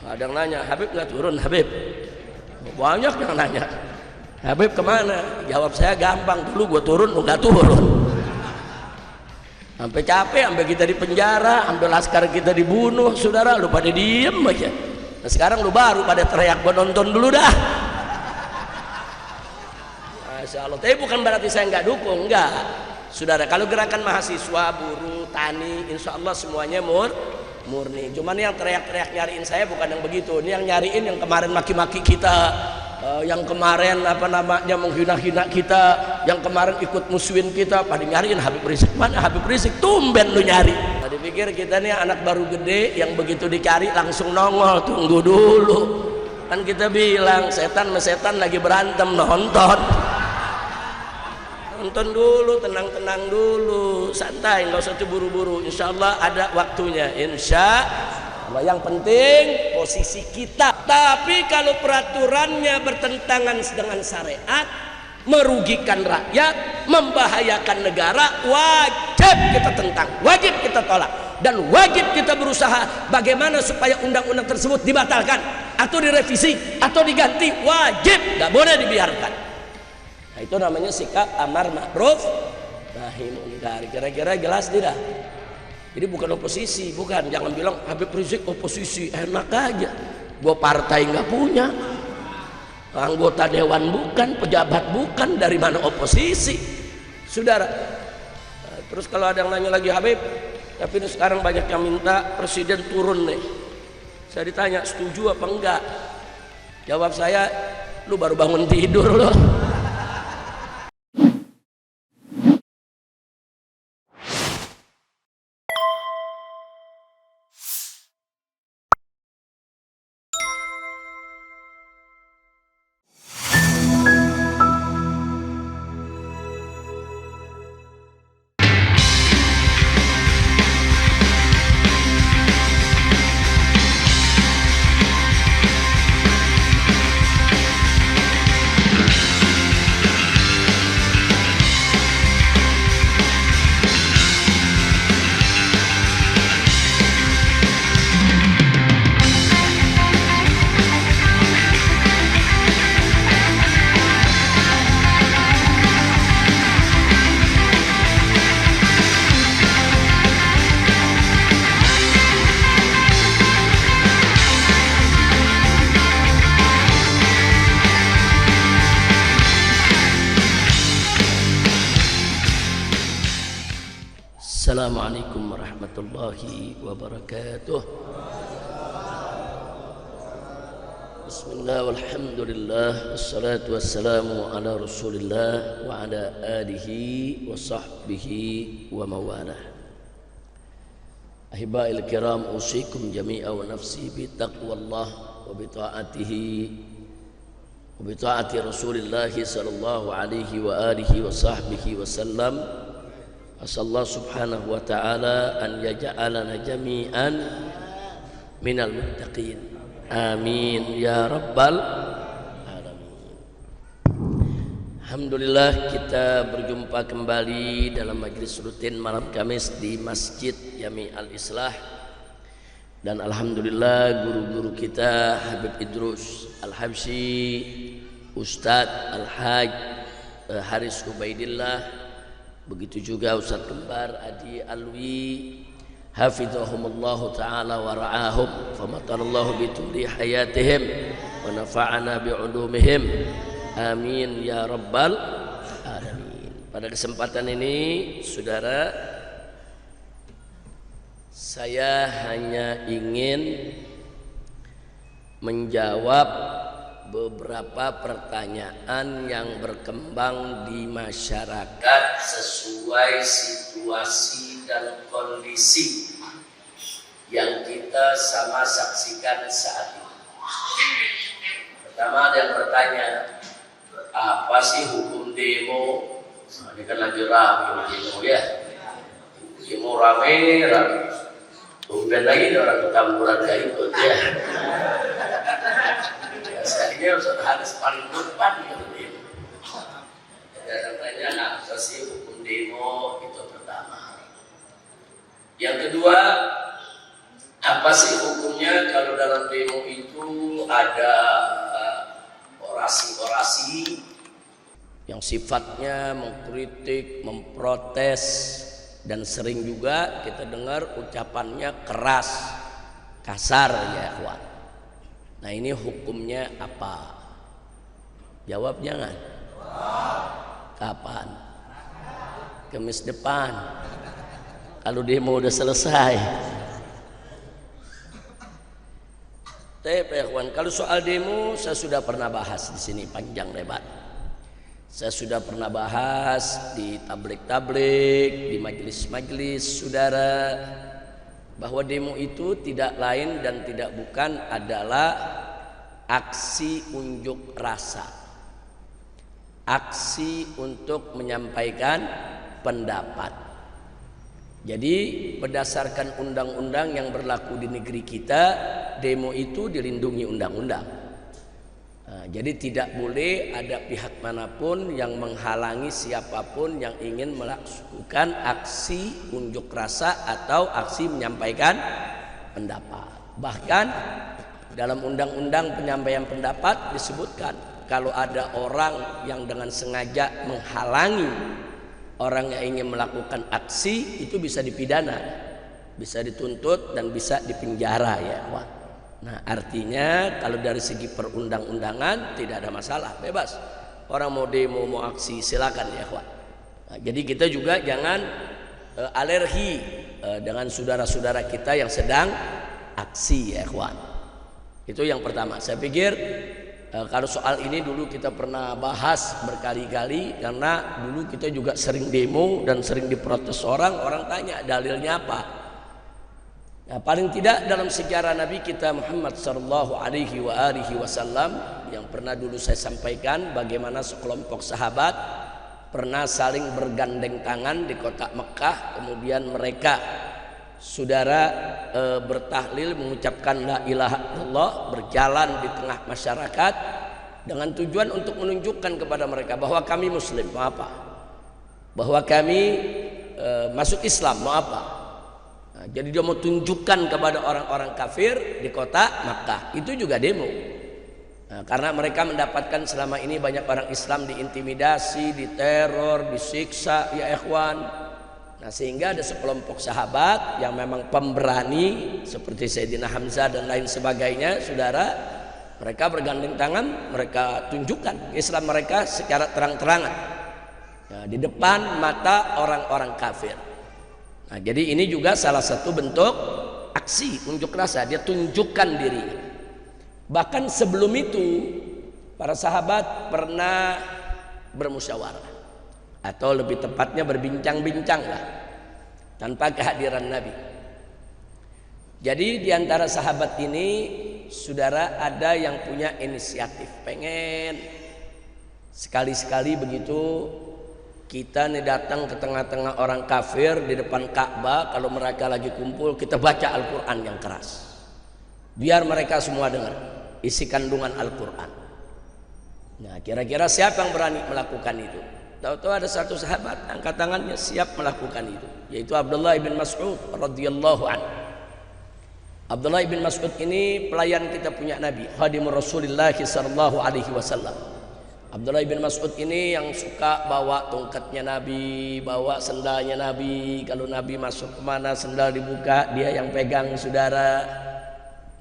Ada yang nanya, Habib nggak turun, Habib? Banyak yang nanya, Habib kemana? Jawab saya gampang, dulu gue turun, lu nggak turun. Sampai capek, sampai kita di penjara, sampai laskar kita dibunuh, saudara, lu pada diem aja. Nah sekarang lu baru pada teriak, gue nonton dulu dah. Masya Allah. Tapi bukan berarti saya nggak dukung, enggak. Saudara, kalau gerakan mahasiswa, buruh, tani, insya Allah semuanya murni. Cuman yang teriak-teriak nyariin saya bukan yang begitu. Ini yang nyariin yang kemarin maki-maki kita, yang kemarin apa namanya menghina-hina kita, yang kemarin ikut musuhin kita, pada nyariin Habib Rizik. Mana Habib Rizik? Tumben lu nyari. Tadi pikir kita nih anak baru gede yang begitu dicari langsung nongol. Tunggu dulu. Kan kita bilang setan sama setan lagi berantem, nonton. Nonton dulu, tenang-tenang dulu, santai, nggak usah buru-buru. Insya Allah ada waktunya. Insya Allah. Yang penting posisi kita. Tapi kalau peraturannya bertentangan dengan syariat, merugikan rakyat, membahayakan negara, wajib kita tentang, wajib kita tolak, dan wajib kita berusaha bagaimana supaya undang-undang tersebut dibatalkan atau direvisi atau diganti. Wajib, nggak boleh dibiarkan. Nah, itu namanya sikap amar ma'ruf nahi munkar. Kira-kira jelas tidak? Jadi bukan oposisi, bukan. Jangan bilang Habib Rizik oposisi, enak aja. Gua partai nggak punya, anggota dewan bukan, pejabat bukan, dari mana oposisi, saudara? Nah, terus kalau ada yang nanya lagi, Habib, tapi ini sekarang banyak yang minta presiden turun nih. Saya ditanya setuju apa enggak? Jawab saya, lu baru bangun tidur loh. Assalamualaikum warahmatullahi wabarakatuh. Bismillah walhamdulillah wassalatu wassalamu ala rasulillah wa ala alihi wa sahbihi wa mawalah. Ahiba'il kiram, usikum jami'a wa nafsi bi taqwallah wa bi ta'atihi wa bi ta'ati rasulillah sallallahu alaihi wa alihi wa sahbihi wa sallam. Asallahu subhanahu wa ta'ala an yaja'alana jami'an minal muttaqin. Amin ya rabbal alamin. Alhamdulillah, kita berjumpa kembali dalam majlis rutin malam Kamis di Masjid Jami' Al-Islah. Dan alhamdulillah guru-guru kita Habib Idrus Al-Habsyi, Ustadz Al-Haj Haris Ubaidillah, begitu juga Ustaz Kembar Adi Alwi, hafizahumullahu ta'ala wa ra'ahum, famatanallahu bituli hayatihim wa nafa'ana bi'ulumihim, amin ya rabbal alamin. Pada kesempatan ini, saudara, saya hanya ingin menjawab beberapa pertanyaan yang berkembang di masyarakat sesuai situasi dan kondisi yang kita sama saksikan saat ini. Pertama, ada yang bertanya, apa sih hukum demo? Nah, ini kan lagi rame demo ya, demo rame. Kemudian lagi ada orang ketamburan gak ikut ya. Biasanya harus paling depan gitu demo. Ada tanya, apa sih hukum demo? Itu pertama. Yang kedua, apa sih hukumnya kalau dalam dalam demo itu ada orasi-orasi yang sifatnya mengkritik, memprotes, dan sering juga kita dengar ucapannya keras, kasar ya ikhwan. Nah ini hukumnya apa? Jawab jangan. Kapan? Kamis depan. Kalau demo udah selesai. Tapi ikhwan, kalau soal demo saya sudah pernah bahas di sini panjang lebar. Saya sudah pernah bahas di tablik-tablik, di majelis-majelis saudara, bahwa demo itu tidak lain dan tidak bukan adalah aksi unjuk rasa, aksi untuk menyampaikan pendapat. Jadi berdasarkan undang-undang yang berlaku di negeri kita, demo itu dilindungi undang-undang. Jadi tidak boleh ada pihak manapun yang menghalangi siapapun yang ingin melakukan aksi unjuk rasa atau aksi menyampaikan pendapat. Bahkan dalam undang-undang penyampaian pendapat disebutkan kalau ada orang yang dengan sengaja menghalangi orang yang ingin melakukan aksi, itu bisa dipidana, bisa dituntut dan bisa dipenjara ya. Nah artinya kalau dari segi perundang-undangan tidak ada masalah, bebas. Orang mau demo, mau aksi silakan ya ikhwan. Nah, jadi kita juga jangan alergi dengan saudara-saudara kita yang sedang aksi ya ikhwan. Itu yang pertama. Saya pikir kalau soal ini dulu kita pernah bahas berkali-kali, karena dulu kita juga sering demo dan sering diprotes orang tanya dalilnya apa. Nah, paling tidak dalam sejarah Nabi kita Muhammad sallallahu alaihi wasallam yang pernah dulu saya sampaikan bagaimana sekelompok sahabat pernah saling bergandeng tangan di kota Mekah, kemudian mereka saudara bertahlil mengucapkan la ilaha illallah, berjalan di tengah masyarakat dengan tujuan untuk menunjukkan kepada mereka bahwa kami muslim, mau apa, bahwa kami masuk Islam, mau apa. Nah, jadi dia mau tunjukkan kepada orang-orang kafir di kota Makkah. Itu juga demo. Nah, karena mereka mendapatkan selama ini banyak orang Islam diintimidasi, diteror, disiksa ya ikhwan. Nah, sehingga ada sekelompok sahabat yang memang pemberani seperti Sayyidina Hamzah dan lain sebagainya, saudara, mereka bergandeng tangan, mereka tunjukkan Islam mereka secara terang-terangan, nah, di depan mata orang-orang kafir. Nah, jadi ini juga salah satu bentuk aksi unjuk rasa, dia tunjukkan dirinya. Bahkan sebelum itu para sahabat pernah bermusyawarah, atau lebih tepatnya berbincang-bincang lah, tanpa kehadiran Nabi. Jadi diantara sahabat ini, saudara, ada yang punya inisiatif, pengen sekali-sekali begitu kita nih datang ke tengah-tengah orang kafir di depan Ka'bah, kalau mereka lagi kumpul kita baca Al-Quran yang keras, biar mereka semua dengar isi kandungan Al-Quran. Nah, kira-kira siapa yang berani melakukan itu? Tahu-tahu ada satu sahabat angkat tangannya siap melakukan itu, yaitu Abdullah bin Mas'ud radhiyallahu anhu. Abdullah bin Mas'ud ini pelayan kita punya Nabi, khadimur Rasulullah sallallahu alaihi wasallam. Abdullah bin Mas'ud ini yang suka bawa tongkatnya Nabi, bawa sendalnya Nabi. Kalau Nabi masuk kemana sendal dibuka, dia yang pegang, saudara.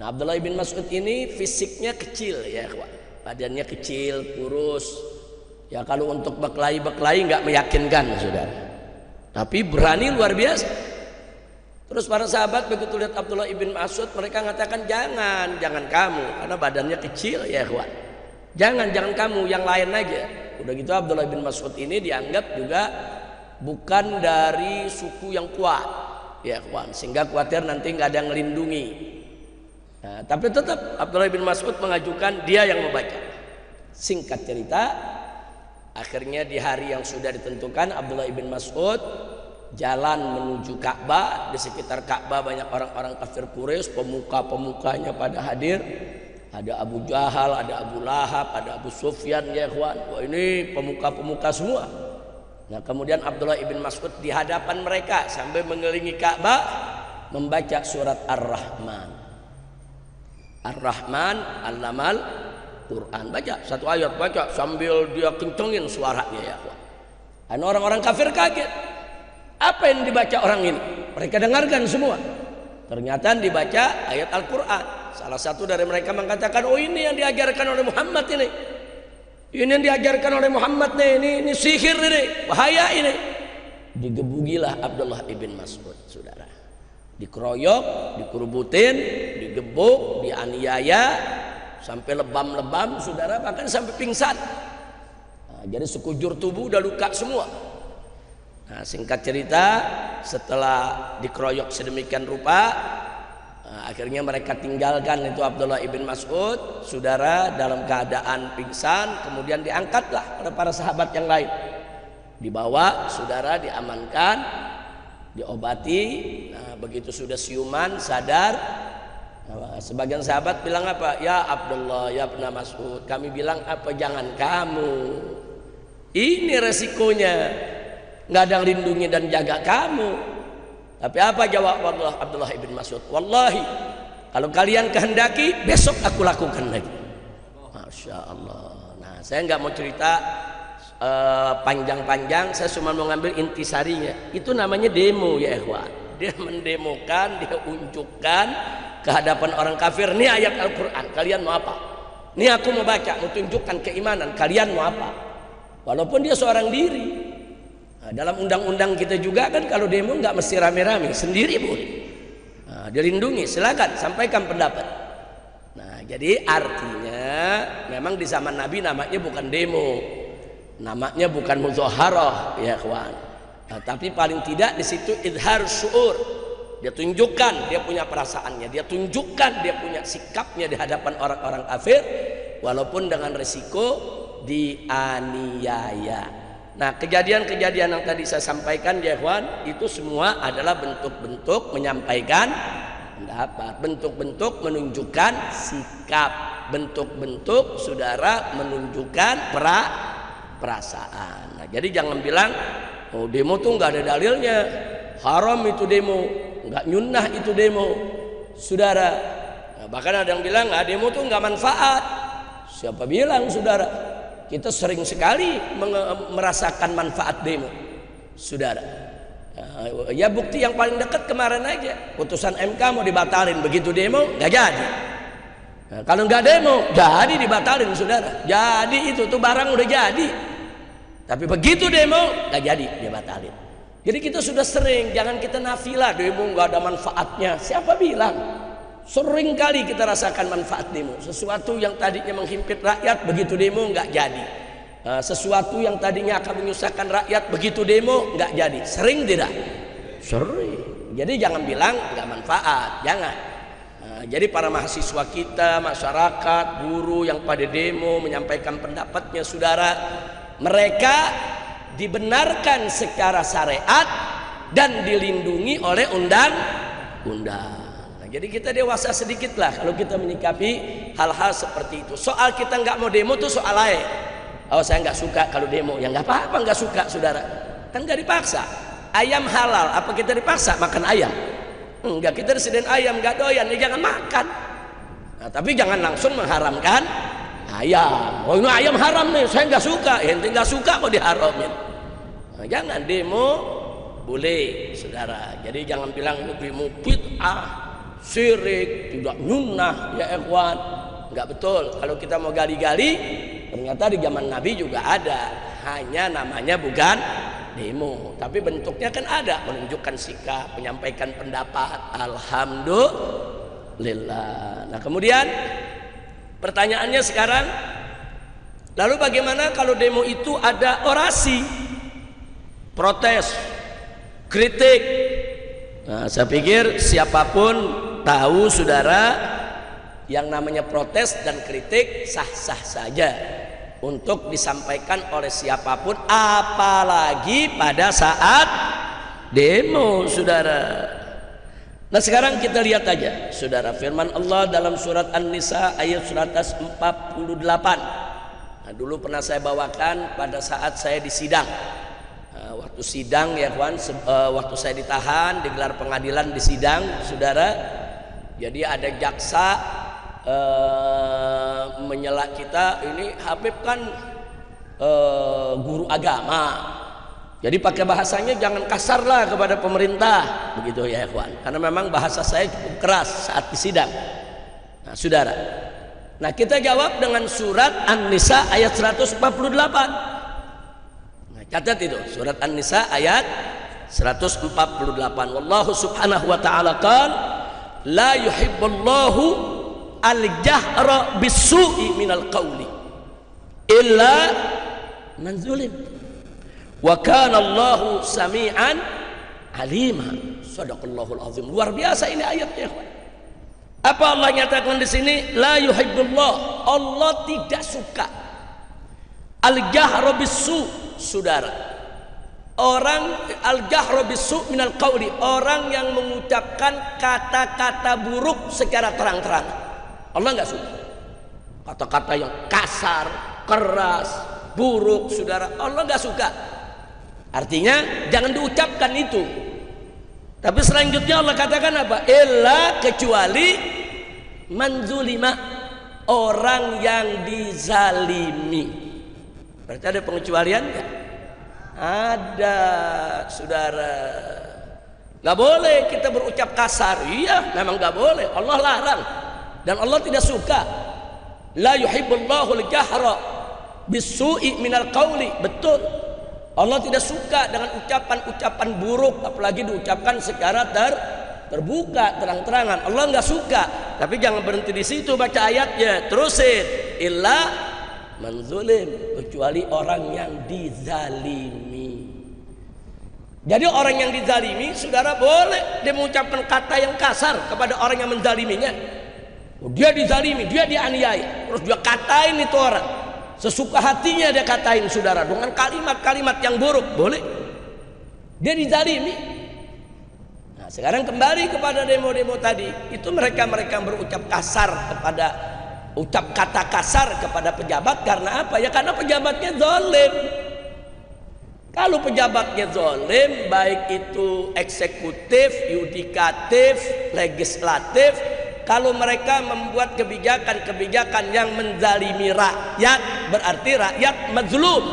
Nah, Abdullah bin Mas'ud ini fisiknya kecil ya, badannya kecil, kurus. Ya kalau untuk berkelahi nggak meyakinkan, saudara. Tapi berani luar biasa. Terus para sahabat begitu lihat Abdullah bin Mas'ud, mereka mengatakan jangan kamu, karena badannya kecil ya ikhwan. Jangan kamu, yang lain aja. Udah gitu Abdullah bin Mas'ud ini dianggap juga bukan dari suku yang kuat ya ikhwan, sehingga khawatir nanti nggak ada yang melindungi. Nah, tapi tetap Abdullah bin Mas'ud mengajukan dia yang membaca. Singkat cerita, akhirnya di hari yang sudah ditentukan Abdullah bin Mas'ud jalan menuju Ka'bah. Di sekitar Ka'bah banyak orang-orang kafir Quraisy, pemuka-pemukanya pada hadir. Ada Abu Jahal, ada Abu Lahab, ada Abu Sufyan ya ikhwan. Wah, ini pemuka-pemuka semua. Nah, kemudian Abdullah bin Mas'ud di hadapan mereka sambil mengelilingi Ka'bah membaca surat Ar-Rahman. Ar-Rahman Allamal Quran. Baca satu ayat, baca sambil dia kencengin suaranya ya. Orang-orang kafir kaget. Apa yang dibaca orang ini? Mereka dengarkan semua. Ternyata dibaca ayat Al-Quran. Salah satu dari mereka mengatakan, oh ini yang diajarkan oleh Muhammad ini. Ini yang diajarkan oleh Muhammad nih. Ini sihir ini, bahaya ini. Digebukilah Abdullah ibn Mas'ud, saudara. Dikeroyok, dikurubutin, digebuk, dianiaya sampai lebam-lebam, saudara, bahkan sampai pingsan. Nah, jadi sekujur tubuh udah luka semua. Nah, singkat cerita, setelah dikeroyok sedemikian rupa, akhirnya mereka tinggalkan itu Abdullah ibn Mas'ud, saudara, dalam keadaan pingsan. Kemudian diangkatlah oleh para sahabat yang lain, dibawa, saudara, diamankan, diobati. Nah, begitu sudah siuman, sadar, sebagian sahabat bilang apa? Ya Abdullah, ya ibn Mas'ud. Kami bilang apa? Jangan kamu, ini resikonya, nggak ada yang lindungi dan jaga kamu. Tapi apa jawab Abdullah ibn Mas'ud? Wallahi, kalau kalian kehendaki, besok aku lakukan lagi. Masya Allah. Nah, saya nggak mau cerita panjang-panjang, saya cuma mau ngambil intisarinya. Itu namanya demo ya ikhwan. Dia mendemokan, dia unjukkan ke hadapan orang kafir, ini ayat Al-Quran, kalian mau apa? Ini aku mau baca, mau tunjukkan keimanan, kalian mau apa? Walaupun dia seorang diri. Nah, dalam undang-undang kita juga kan kalau demo nggak mesti rame-rame, sendiri boleh. Nah, dilindungi, silakan sampaikan pendapat. Nah, jadi artinya memang di zaman Nabi namanya bukan demo, namanya bukan mudzaharah ya kawan. Nah, tapi paling tidak di situ idhar syuur, dia tunjukkan dia punya perasaannya, dia tunjukkan dia punya sikapnya di hadapan orang-orang kafir, walaupun dengan resiko dianiaya. Nah, kejadian-kejadian yang tadi saya sampaikan ya kawan, itu semua adalah bentuk-bentuk menyampaikan pendapat, bentuk-bentuk menunjukkan sikap, bentuk-bentuk saudara menunjukkan perasaan. Nah, jadi jangan bilang oh demo tuh nggak ada dalilnya, haram itu demo, nggak nyunnah itu demo, saudara. Nah, bahkan ada yang bilang demo tuh nggak manfaat. Siapa bilang, saudara? Kita sering sekali merasakan manfaat demo, saudara. Ya bukti yang paling dekat kemarin aja, putusan MK mau dibatalin, begitu demo nggak jadi. Nah, kalau nggak demo jadi dibatalin, saudara. Jadi itu tuh barang udah jadi. Tapi begitu demo nggak jadi, dia batalin. Jadi kita sudah sering, jangan kita nafilah demo nggak ada manfaatnya. Siapa bilang? Sering kali kita rasakan manfaat demo. Sesuatu yang tadinya menghimpit rakyat, begitu demo nggak jadi. Sesuatu yang tadinya akan menyusahkan rakyat, begitu demo nggak jadi. Sering tidak? Sering. Jadi jangan bilang nggak manfaat, jangan. Jadi para mahasiswa kita, masyarakat, buruh yang pada demo menyampaikan pendapatnya, saudara, mereka dibenarkan secara syariat dan dilindungi oleh undang-undang. Nah, jadi kita dewasa sedikit lah kalau kita menyikapi hal-hal seperti itu. Soal kita nggak mau demo tuh soal lain. Oh saya nggak suka kalau demo, ya nggak apa-apa nggak suka, saudara. Kan nggak dipaksa. Ayam halal, apa kita dipaksa makan ayam? Enggak, kita disediain ayam nggak doyan, ya jangan makan. Nah, tapi jangan langsung mengharamkan ayam. Oh ini ayam haram nih, saya nggak suka. Ente nggak suka kok diharamin. Nah, jangan demo boleh, saudara. Jadi jangan bilang demo bid'ah, syirik, tidak nyunnah ya ikhwan. Nggak betul. Kalau kita mau gali-gali, ternyata di zaman Nabi juga ada, hanya namanya bukan demo, tapi bentuknya kan ada, menunjukkan sikap, menyampaikan pendapat. Alhamdulillah. Nah kemudian pertanyaannya sekarang, lalu bagaimana kalau demo itu ada orasi, protes, kritik? Nah, saya pikir siapapun tahu, saudara, yang namanya protes dan kritik sah-sah saja untuk disampaikan oleh siapapun, apalagi pada saat demo, saudara. Nah sekarang kita lihat aja, saudara, firman Allah dalam surat An-Nisa ayat 148. Nah, dulu pernah saya bawakan pada saat saya disidang. Waktu sidang ya kawan, waktu saya ditahan, digelar pengadilan di sidang, saudara. Jadi ada jaksa menyela kita, ini Habib kan guru agama, jadi pakai bahasanya jangan kasar lah kepada pemerintah, begitu ya ikhwan, karena memang bahasa saya cukup keras saat di sidang. Nah saudara, nah kita jawab dengan surat An-Nisa ayat 148. Nah catat itu, surat An-Nisa ayat 148. Wallahu subhanahu wa ta'ala qala la yuhibbullahu al-jahra bis-su'i minal qawli illa man zulim wa kana Allahu sami'an alima. Shadaqallahul azim. Luar biasa ini ayatnya. Apa Allah nyatakan di sini? La yuhibbullah, Allah tidak suka al-jahra bis-su', saudara. Orang al-jahra bis-su' minal qawli, orang yang mengucapkan kata-kata buruk secara terang-terangan. Allah enggak suka kata-kata yang kasar, keras, buruk, saudara. Allah enggak suka. Artinya jangan diucapkan itu. Tapi selanjutnya Allah katakan apa? Illa, kecuali manzulima, orang yang dizalimi. Berarti ada pengecualian enggak? Ada, saudara. Gak boleh kita berucap kasar. Iya, memang gak boleh. Allah larang dan Allah tidak suka. La yuhibbullahu al-jahra bis-su'i minal qawli. Betul, Allah tidak suka dengan ucapan-ucapan buruk, apalagi diucapkan secara terbuka, terang-terangan. Allah nggak suka. Tapi jangan berhenti di situ, baca ayatnya, terusin. Illa man zulim, kecuali orang yang dizalimi. Jadi orang yang dizalimi, saudara, boleh dia mengucapkan kata yang kasar kepada orang yang menzaliminya. Oh, dia dizalimi, dia dianiaya, terus dia katain itu orang sesuka hatinya, dia katain, saudara, dengan kalimat-kalimat yang buruk, boleh. Dia dizalimi. Nah, sekarang kembali kepada demo-demo tadi, itu mereka berucap kasar kepada, ucap kata kasar kepada pejabat. Karena apa? Ya karena pejabatnya zalim. Kalau pejabatnya zalim, baik itu eksekutif, yudikatif, legislatif, kalau mereka membuat kebijakan-kebijakan yang menzalimi rakyat, berarti rakyat mazlum.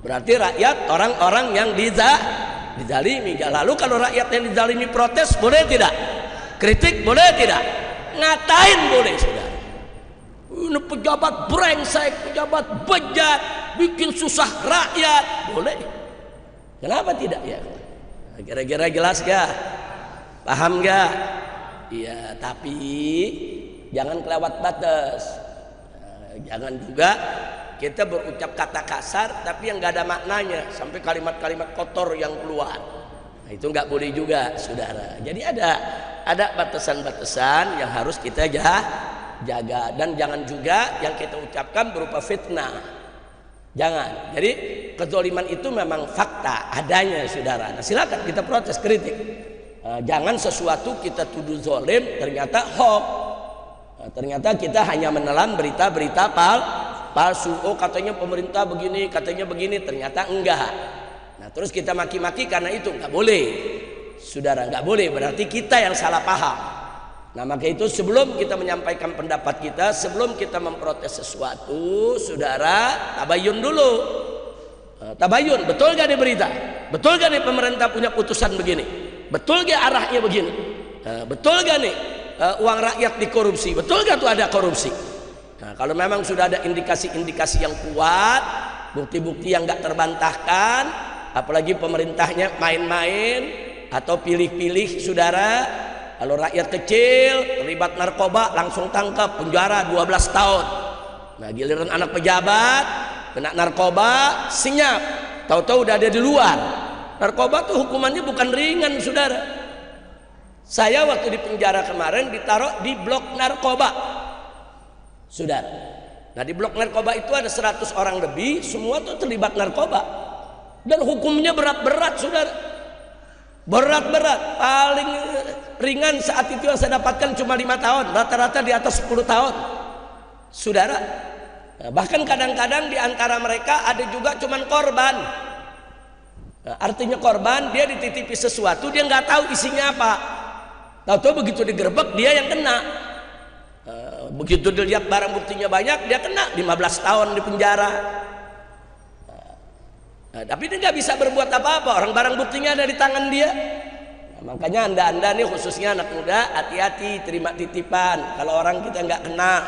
Berarti rakyat orang-orang yang dizalimi. Lalu kalau rakyat yang dizalimi protes, boleh tidak? Kritik boleh tidak? Ngatain boleh, saudara. Ini pejabat brengsek, pejabat bejat, bikin susah rakyat, boleh. Kenapa tidak ya? Kira-kira jelas gak? Paham gak? Iya, tapi jangan kelewat batas. Jangan juga kita berucap kata kasar tapi yang nggak ada maknanya, sampai kalimat-kalimat kotor yang keluar. Nah, itu nggak boleh juga, saudara. Jadi ada batasan-batasan yang harus kita jaga, dan jangan juga yang kita ucapkan berupa fitnah. Jangan. Jadi kezaliman itu memang fakta adanya, saudara. Nah, silakan kita protes, kritik. Jangan sesuatu kita tuduh zalim ternyata hoax. Ternyata kita hanya menelan berita-berita palsu. Oh, katanya pemerintah begini, katanya begini, ternyata enggak. Nah, terus kita maki-maki karena itu, enggak boleh, saudara, enggak boleh. Berarti kita yang salah paham. Nah, maka itu sebelum kita menyampaikan pendapat kita, sebelum kita memprotes sesuatu, saudara, tabayun dulu. Tabayun, betul gak di berita? Betul gak nih pemerintah punya putusan begini? Betul gak arahnya begini? Betul gak nih uang rakyat dikorupsi? Betul gak tuh ada korupsi? Nah, kalau memang sudah ada indikasi-indikasi yang kuat, bukti-bukti yang gak terbantahkan, apalagi pemerintahnya main-main atau pilih-pilih, saudara. Kalau rakyat kecil terlibat narkoba, langsung tangkap, penjara 12 tahun. Nah, giliran anak pejabat kena narkoba, senyap, tahu-tahu udah ada di luar. Narkoba tuh hukumannya bukan ringan, saudara. Saya waktu di penjara kemarin ditaruh di blok narkoba, saudara. Nah, di blok narkoba itu ada 100 orang lebih, semua tuh terlibat narkoba, dan hukumnya berat-berat, saudara. Berat-berat. Paling ringan saat itu yang saya dapatkan cuma 5 tahun, rata-rata di atas 10 tahun, saudara. Nah, bahkan kadang-kadang di antara mereka ada juga cuman korban. Nah, artinya korban, dia dititipi sesuatu, dia nggak tahu isinya apa. Tahu-tahu begitu digerebek dia yang kena. Begitu dilihat barang buktinya banyak, dia kena 15 tahun di penjara. Tapi dia nggak bisa berbuat apa-apa, orang barang buktinya ada di tangan dia. Makanya anda nih khususnya anak muda, hati-hati terima titipan kalau orang kita nggak kenal.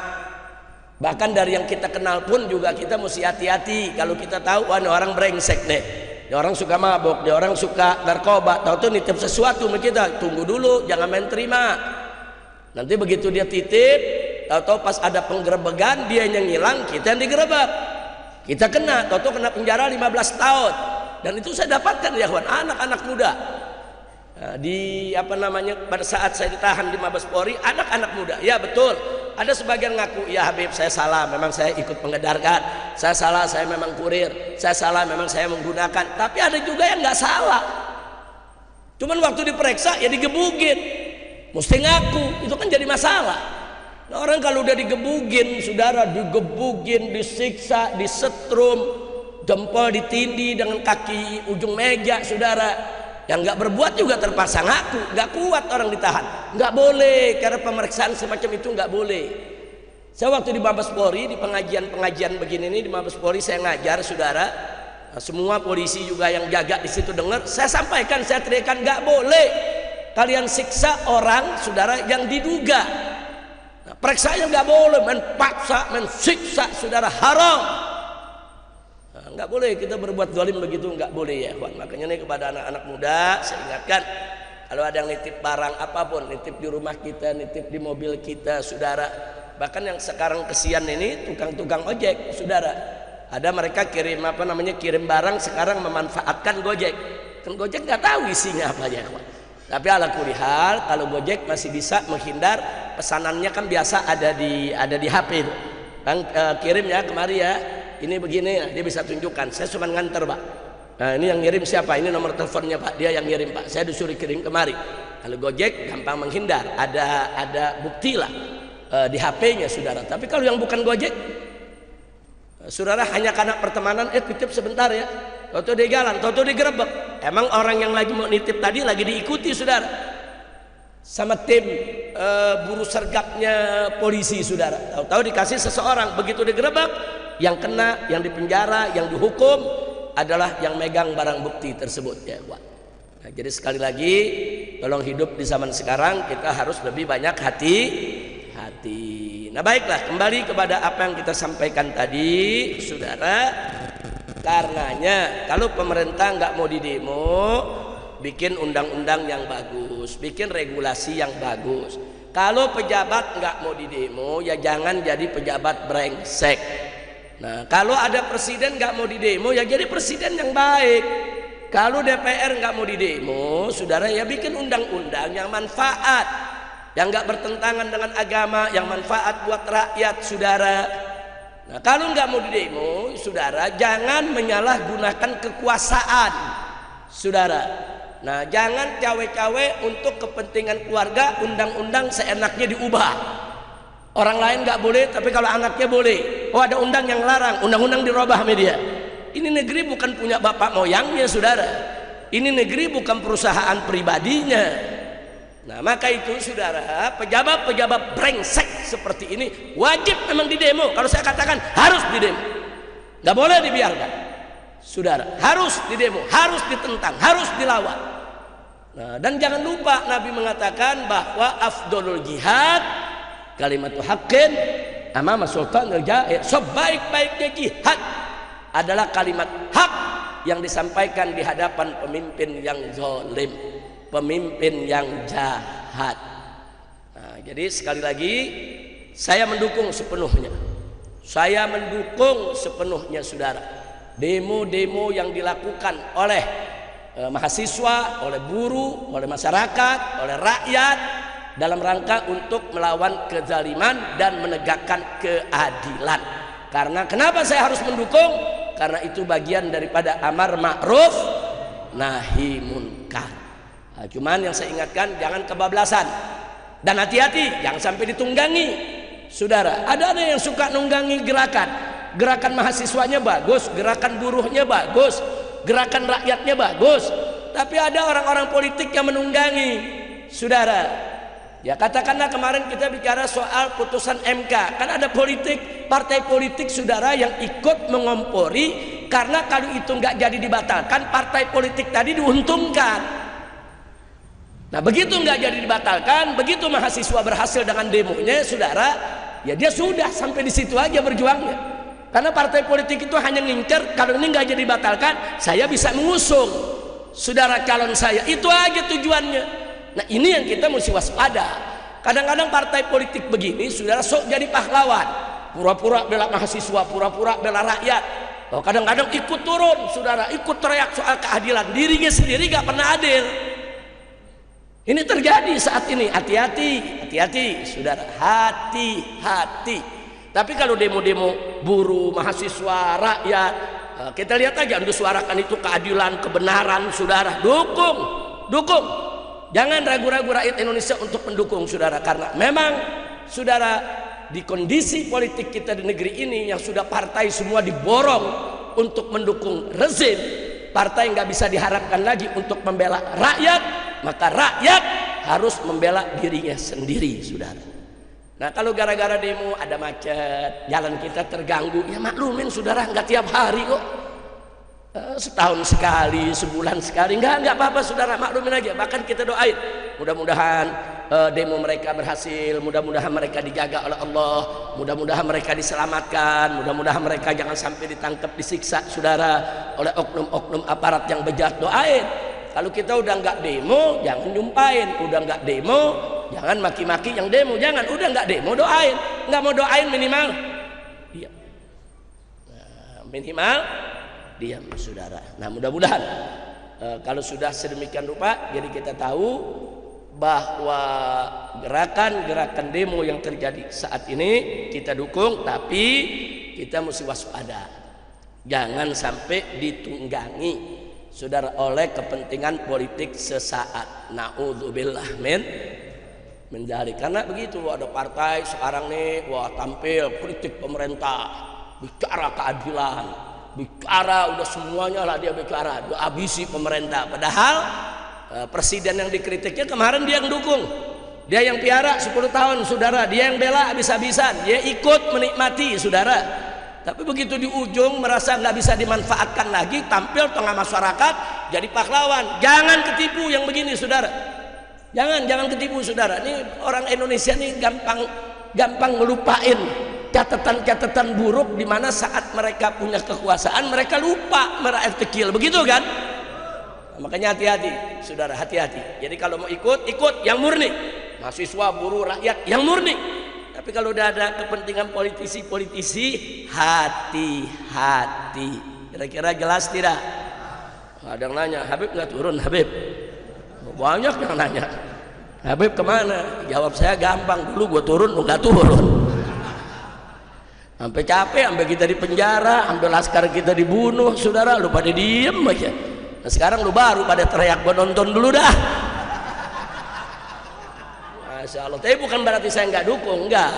Bahkan dari yang kita kenal pun juga kita mesti hati-hati. Kalau kita tahu, wah ini orang brengsek deh, dia orang suka mabok, dia orang suka narkoba, tahu tuh nitip sesuatu sama kita, tunggu dulu, jangan main terima. Nanti begitu dia titip, tahu-tahu pas ada penggerebegan dia yang ngilang, kita yang digerebek, kita kena, tahu-tahu kena penjara 15 tahun. Dan itu saya dapatkan ya kawan, anak-anak muda. Di apa namanya, pada saat saya ditahan di Mabes Polri, anak-anak muda, ya betul, ada sebagian ngaku, ya Habib saya salah, memang saya ikut mengedarkan, saya salah, saya memang kurir, saya salah, memang saya menggunakan. Tapi ada juga yang nggak salah, cuman waktu diperiksa ya digebugin, mesti ngaku, itu kan jadi masalah. Nah, orang kalau udah digebugin, saudara, digebugin, disiksa, disetrum, jempol ditindih dengan kaki ujung meja, saudara. Yang nggak berbuat juga terpaksa ngaku, nggak kuat orang ditahan, nggak boleh, karena pemeriksaan semacam itu nggak boleh. Saya waktu di Mabes Polri, di pengajian begini nih di Mabes Polri, saya ngajar, saudara. Nah, semua polisi juga yang jaga di situ dengar, saya sampaikan, saya teriakan, nggak boleh kalian siksa orang, saudara, yang diduga. Nah, periksanya nggak boleh, main paksa, main siksa, saudara, haram. Nggak boleh kita berbuat zalim begitu, nggak boleh ya kawan. Makanya nih kepada anak-anak muda saya ingatkan, kalau ada yang nitip barang apapun, nitip di rumah kita, nitip di mobil kita, saudara. Bahkan yang sekarang kesian ini tukang-tukang ojek, saudara. Ada mereka kirim kirim barang sekarang memanfaatkan Gojek. Kan Gojek nggak tahu isinya apa ya kawan. Tapi ala kulihal, kalau Gojek masih bisa menghindar, pesanannya kan biasa ada di HP. Bang kirim ya kemari ya. Ini begini ya, dia bisa tunjukkan, saya cuma nganter pak. Nah ini yang ngirim siapa, ini nomor teleponnya pak, dia yang ngirim pak, saya disuruh kirim kemari. Kalau Gojek gampang menghindar, ada bukti lah di HP-nya saudara. Tapi kalau yang bukan Gojek, saudara hanya karena pertemanan, titip sebentar ya, toto dia jalan, toto digerebek. Emang orang yang lagi mau nitip tadi lagi diikuti saudara sama tim buru sergapnya polisi saudara. Tahu-tahu dikasih seseorang, begitu digerebek, yang kena, yang dipenjara, yang dihukum adalah yang megang barang bukti tersebut ya Pak. Nah, jadi sekali lagi tolong hidup di zaman sekarang kita harus lebih banyak hati-hati. Nah baiklah, kembali kepada apa yang kita sampaikan tadi saudara. Karenanya kalau pemerintah nggak mau didemo, bikin undang-undang yang bagus, bikin regulasi yang bagus. Kalau pejabat nggak mau didemo, ya jangan jadi pejabat brengsek. Nah kalau ada presiden nggak mau didemo, ya jadi presiden yang baik. Kalau DPR nggak mau didemo, saudara, ya bikin undang-undang yang manfaat, yang nggak bertentangan dengan agama, yang manfaat buat rakyat, saudara. Nah kalau nggak mau didemo, saudara, jangan menyalahgunakan kekuasaan, saudara. Nah jangan cawe-cawe untuk kepentingan keluarga, undang-undang seenaknya diubah. Orang lain nggak boleh, tapi kalau anaknya boleh. Oh ada undang yang larang, undang-undang dirubah media. Ini negeri bukan punya bapak moyangnya saudara. Ini negeri bukan perusahaan pribadinya. Nah maka itu saudara, pejabat-pejabat brengsek seperti ini wajib memang didemo. Kalau saya katakan harus didemo, nggak boleh dibiarkan. Saudara, harus didemo, harus ditentang, harus dilawan. Nah, dan jangan lupa Nabi mengatakan bahwa afdolul jihad kalimatu haqqin amama sultanil jair. Sebaik-baiknya jihad adalah kalimat hak yang disampaikan di hadapan pemimpin yang zalim, pemimpin yang jahat. Nah, jadi sekali lagi saya mendukung sepenuhnya. Saya mendukung sepenuhnya saudara. Demo-demo yang dilakukan oleh mahasiswa, oleh buruh, oleh masyarakat, oleh rakyat dalam rangka untuk melawan kezaliman dan menegakkan keadilan. Karena kenapa saya harus mendukung? Karena itu bagian daripada amar ma'ruf nahi munkar. Nah, cuman yang saya ingatkan jangan kebablasan dan hati-hati jangan sampai ditunggangi. Saudara, ada yang suka nunggangi gerakan mahasiswanya bagus, gerakan buruhnya bagus, gerakan rakyatnya bagus, tapi ada orang-orang politik yang menunggangi. Saudara, Ya katakanlah kemarin kita bicara soal putusan MK, kan ada politik, partai politik saudara yang ikut mengompori, karena kalau itu nggak jadi dibatalkan, partai politik tadi diuntungkan. Nah begitu nggak jadi dibatalkan, begitu mahasiswa berhasil dengan demonya saudara, ya dia sudah sampai di situ aja berjuangnya. Karena partai politik itu hanya ngincer, kalau ini nggak jadi dibatalkan, saya bisa mengusung saudara calon saya, itu aja tujuannya. Nah ini yang kita mesti waspada. Kadang-kadang partai politik begini saudara sok jadi pahlawan, pura-pura bela mahasiswa, pura-pura bela rakyat. Oh, kadang-kadang ikut turun saudara, ikut teriak soal keadilan, dirinya sendiri gak pernah adil. Ini terjadi saat ini. Hati-hati, hati-hati saudara, hati-hati. Tapi kalau demo-demo buruh, mahasiswa, rakyat, kita lihat aja, untuk suarakan itu keadilan, kebenaran saudara, dukung. Jangan ragu-ragu rakyat Indonesia untuk mendukung saudara, karena memang saudara di kondisi politik kita di negeri ini yang sudah partai semua diborong untuk mendukung rezim, partai nggak bisa diharapkan lagi untuk membela rakyat, maka rakyat harus membela dirinya sendiri saudara. Nah kalau gara-gara demo ada macet, jalan kita terganggu, ya maklumin saudara, nggak tiap hari kok. Setahun sekali, sebulan sekali, enggak apa-apa saudara, maklumin aja. Bahkan kita doain mudah-mudahan demo mereka berhasil, mudah-mudahan mereka dijaga oleh Allah, mudah-mudahan mereka diselamatkan, mudah-mudahan mereka jangan sampai ditangkap, disiksa saudara oleh oknum-oknum aparat yang bejat. Doain. Kalau kita udah nggak demo jangan nyumpain, udah nggak demo jangan maki-maki yang demo, jangan. Udah nggak demo doain, nggak mau doain minimal iya, minimal diam saudara. Nah mudah-mudahan kalau sudah sedemikian rupa, jadi kita tahu bahwa gerakan-gerakan demo yang terjadi saat ini kita dukung, tapi kita mesti waspada, jangan sampai ditunggangi saudara oleh kepentingan politik sesaat. Naudzubillah min dzalik. Karena begitu, ada partai sekarang nih, wah tampil kritik pemerintah, bicara keadilan, bicara udah semuanya lah dia bicara, dia habisi pemerintah. Padahal presiden yang dikritiknya kemarin dia yang dukung, dia yang piara 10 tahun saudara, dia yang bela habis-habisan, dia ikut menikmati saudara. Tapi begitu di ujung merasa nggak bisa dimanfaatkan lagi, tampil tengah masyarakat jadi pahlawan. Jangan ketipu yang begini saudara, jangan ketipu saudara. Ini orang Indonesia nih gampang ngelupain catatan-catatan buruk, di mana saat mereka punya kekuasaan mereka lupa merakyat kecil, begitu kan? Nah, makanya hati-hati saudara, hati-hati. Jadi kalau mau ikut yang murni, mahasiswa, buruh, rakyat yang murni. Tapi kalau udah ada kepentingan politisi, hati-hati. Kira-kira jelas tidak? Ada yang nanya, Habib nggak turun Habib? Banyak yang nanya, Habib kemana? Jawab saya gampang, dulu gue turun, lu nggak turun. Sampai capek, sampai kita di penjara, sampai laskar kita dibunuh, saudara, lu pada diem aja. Nah sekarang lu baru pada teriak, gua nonton dulu dah. Masya Allah. Tapi bukan berarti saya nggak dukung, enggak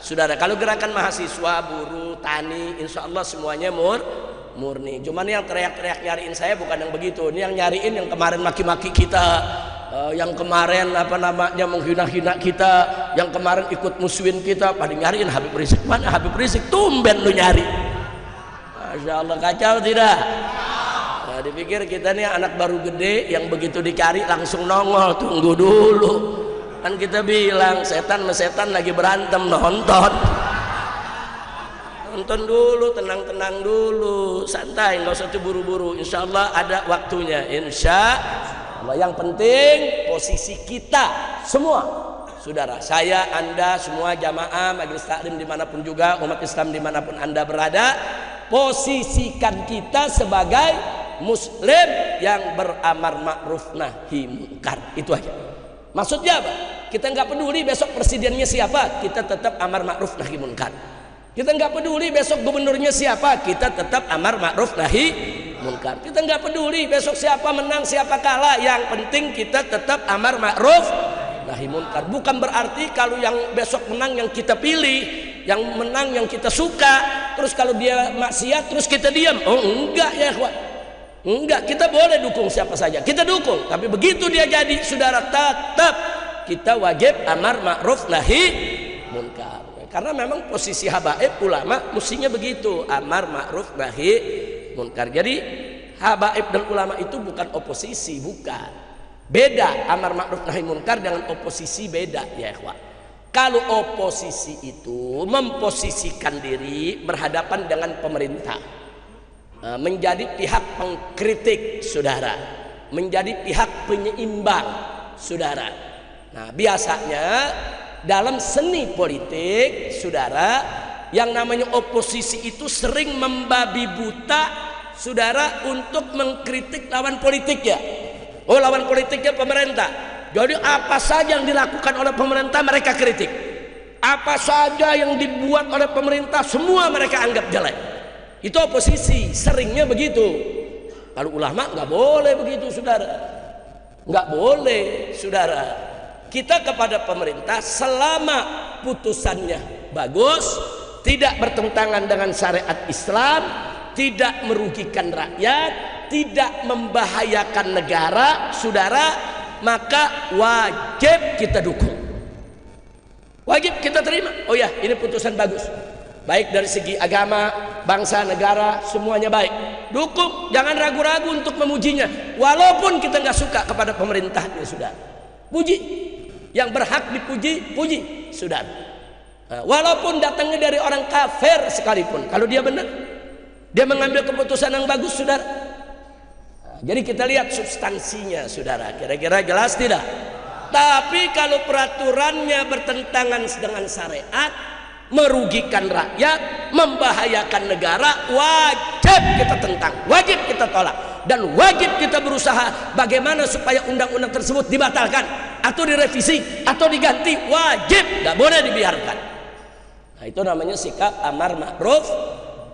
saudara. Kalau gerakan mahasiswa, buruh, tani, insya Allah semuanya murni. Cuman yang teriak-teriak nyariin saya bukan yang begitu. Ini yang nyariin yang kemarin maki-maki kita, yang kemarin apa namanya menghina-hina kita, yang kemarin ikut musuhin kita, pada nyariin Habib Rizik. Mana Habib Rizik? Tumben lu nyari. Masya Allah, kacau tidak? Nah, dipikir kita nih anak baru gede yang begitu dicari langsung nongol. Tunggu dulu, kan kita bilang setan sama setan lagi berantem, nonton dulu, tenang-tenang dulu, santai, nggak usah buru-buru. Insya Allah ada waktunya, insya Allah. Yang penting posisi kita semua saudara, saya, anda, semua jamaah majelis taklim dimanapun juga, umat Islam dimanapun anda berada, posisikan kita sebagai muslim yang beramar ma'ruf nahi munkar. Itu aja. Maksudnya apa? Kita nggak peduli besok presidennya siapa, kita tetap amar ma'ruf nahi munkar. Kita nggak peduli besok gubernurnya siapa, kita tetap amar ma'ruf nahi munkar. Kita nggak peduli besok siapa menang siapa kalah, yang penting kita tetap amar ma'ruf nahi munkar. Bukan berarti kalau yang besok menang yang kita pilih, yang menang yang kita suka, terus kalau dia maksiat terus kita diam. Oh enggak ya ikhwan, enggak. Kita boleh dukung siapa saja, kita dukung, tapi begitu dia jadi saudara, tetap kita wajib amar ma'ruf nahi munkar. Karena memang posisi habaib ulama mestinya begitu, amar ma'ruf nahi munkar. Jadi habaib dan ulama itu bukan oposisi, bukan. Beda amar ma'ruf nahi munkar dengan oposisi, beda ya ikhwah. Kalau oposisi itu memposisikan diri berhadapan dengan pemerintah, menjadi pihak pengkritik saudara, menjadi pihak penyeimbang saudara. Nah biasanya dalam seni politik saudara, yang namanya oposisi itu sering membabi buta saudara untuk mengkritik lawan politiknya. Oh lawan politiknya pemerintah, jadi apa saja yang dilakukan oleh pemerintah mereka kritik, apa saja yang dibuat oleh pemerintah semua mereka anggap jelek. Itu oposisi, seringnya begitu. Kalau ulama nggak boleh begitu saudara, nggak boleh saudara. Kita kepada pemerintah selama putusannya bagus, tidak bertentangan dengan syariat Islam, tidak merugikan rakyat, tidak membahayakan negara saudara, maka wajib kita dukung, wajib kita terima. Oh ya, ini putusan bagus, baik dari segi agama, bangsa, negara, semuanya baik. Dukung, jangan ragu-ragu untuk memujinya, walaupun kita nggak suka kepada pemerintahnya sudah. Puji, yang berhak dipuji, puji sudah. Walaupun datangnya dari orang kafir sekalipun, kalau dia benar, dia mengambil keputusan yang bagus sudah. Jadi kita lihat substansinya saudara, kira-kira jelas tidak? Tapi kalau peraturannya bertentangan dengan syariat, merugikan rakyat, membahayakan negara, wajib kita tentang, wajib kita tolak, dan wajib kita berusaha bagaimana supaya undang-undang tersebut dibatalkan atau direvisi atau diganti. Wajib, nggak boleh dibiarkan. Nah itu namanya sikap amar ma'ruf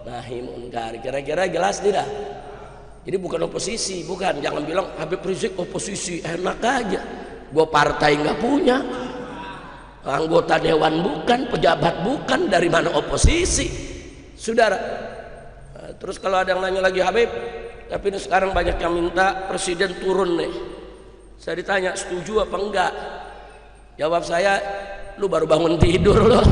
nahi munkar. Kira-kira jelas tidak? Jadi bukan oposisi, bukan. Jangan bilang Habib Rizik oposisi, enak aja. Gue partai nggak punya, anggota dewan bukan, pejabat bukan, dari mana oposisi, saudara. Terus kalau ada yang nanya lagi, Habib, tapi ini sekarang banyak yang minta presiden turun nih. Saya ditanya setuju apa enggak? Jawab saya, lu baru bangun tidur loh.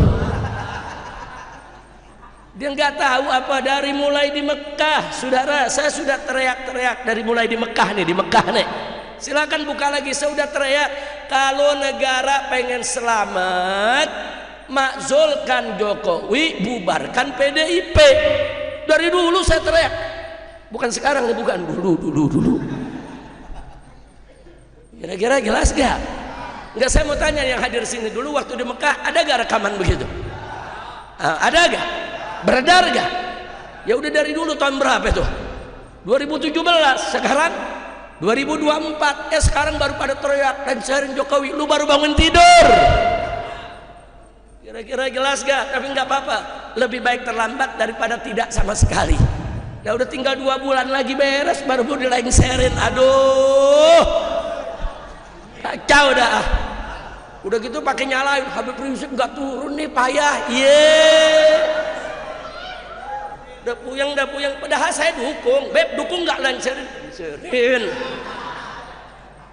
Dia nggak tahu apa dari mulai di Mekah, saudara. Saya sudah teriak-teriak dari mulai di Mekah nih, di Mekah nih. Silakan buka lagi, saya udah teriak. Kalau negara pengen selamat, makzulkan Jokowi, bubarkan PDIP. Dari dulu saya teriak, bukan sekarang nih, bukan dulu. Kira-kira jelas gak? Enggak, saya mau tanya yang hadir sini dulu waktu di Mekah, ada gak rekaman begitu? Ada gak? Beredar gak? Ya udah dari dulu, tahun berapa itu? 2017, sekarang 2024. Sekarang baru pada teriak dan sharing Jokowi, lu baru bangun tidur. Kira-kira jelas gak? Tapi nggak apa-apa, lebih baik terlambat daripada tidak sama sekali. Ya udah tinggal 2 bulan lagi beres, baru mau dilengserin. Aduh, kacau dah. Udah gitu pakai nyalain, Habib Rizik nggak turun nih, payah. Udah puyeng. Padahal saya dukung, Beb dukung nggak lengserin.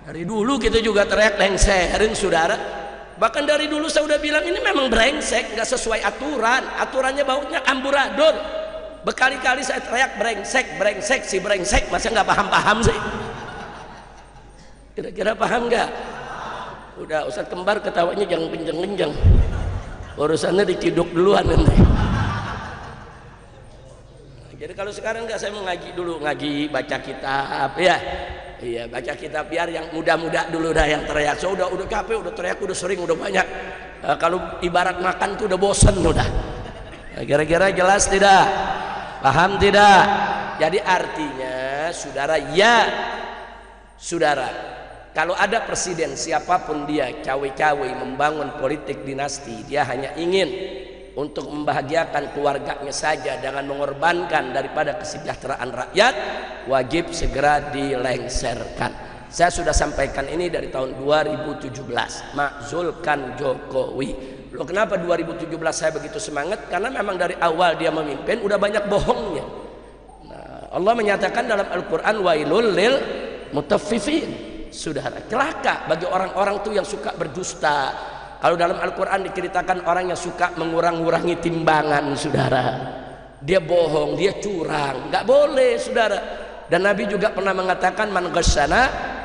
Dari dulu kita juga teriak lengserin saudara. Bahkan dari dulu saya udah bilang ini memang brengsek, nggak sesuai aturan. Aturannya baunya amburador. Berkali-kali saya teriak brengsek, si brengsek, masa nggak paham sih? Kira-kira paham nggak? Udah Ustadz Kembar ketawanya jangan kenceng-kenceng. Urusannya diciduk duluan nanti. Jadi kalau sekarang enggak, saya mau ngaji dulu, ngaji baca kitab ya. Iya, baca kitab biar yang muda-muda dulu dah yang teriak. So udah capek, udah teriak, udah sering, udah banyak. Kalau ibarat makan tuh udah bosen udah. Kira-kira jelas tidak? Paham tidak? Jadi artinya saudara, ya saudara, kalau ada presiden siapapun dia cawe-cawe membangun politik dinasti, dia hanya ingin untuk membahagiakan keluarganya saja dengan mengorbankan daripada kesejahteraan rakyat, wajib segera dilengserkan. Saya sudah sampaikan ini dari tahun 2017, makzulkan Jokowi. Loh, kenapa 2017 saya begitu semangat? Karena memang dari awal dia memimpin udah banyak bohongnya. Nah, Allah menyatakan dalam Al-Quran, wailul lil mutaffifin, saudara. Celaka bagi orang-orang tuh yang suka berdusta. Kalau dalam Al-Quran diceritakan orang yang suka mengurang-urangi timbangan, saudara. Dia bohong, dia curang, nggak boleh, saudara. Dan Nabi juga pernah mengatakan, man ghasyana